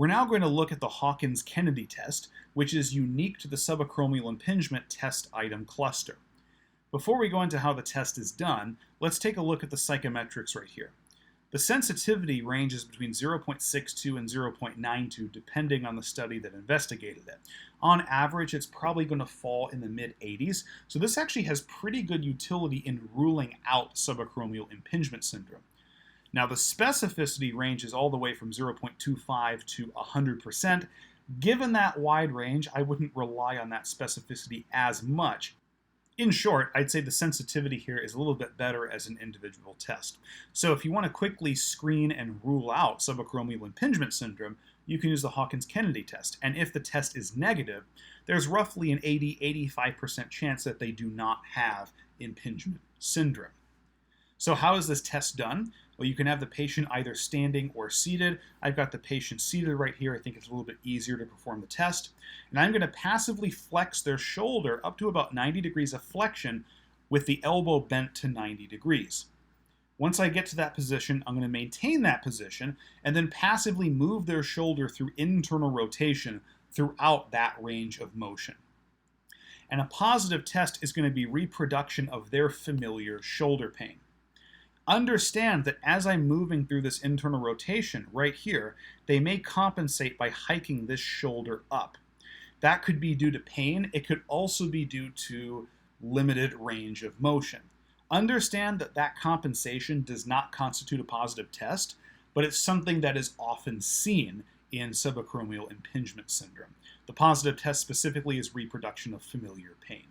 We're now going to look at the Hawkins-Kennedy test, which is unique to the subacromial impingement test item cluster. Before we go into how the test is done, let's take a look at the psychometrics right here. The sensitivity ranges between 0.62 and 0.92 depending on the study that investigated it. On average, it's probably going to fall in the mid-80s, so this actually has pretty good utility in ruling out subacromial impingement syndrome. Now, the specificity ranges all the way from 0.25 to 100%. Given that wide range, I wouldn't rely on that specificity as much. In short, I'd say the sensitivity here is a little bit better as an individual test. So if you want to quickly screen and rule out subacromial impingement syndrome, you can use the Hawkins-Kennedy test. And if the test is negative, there's roughly an 80–85% chance that they do not have impingement syndrome. So how is this test done? Well, you can have the patient either standing or seated. I've got the patient seated right here. I think it's a little bit easier to perform the test. And I'm going to passively flex their shoulder up to about 90 degrees of flexion with the elbow bent to 90 degrees. Once I get to that position, I'm going to maintain that position and then passively move their shoulder through internal rotation throughout that range of motion. And a positive test is going to be reproduction of their familiar shoulder pain. Understand that as I'm moving through this internal rotation right here, they may compensate by hiking this shoulder up. That could be due to pain. It could also be due to limited range of motion. Understand that that compensation does not constitute a positive test, but it's something that is often seen in subacromial impingement syndrome. The positive test specifically is reproduction of familiar pain.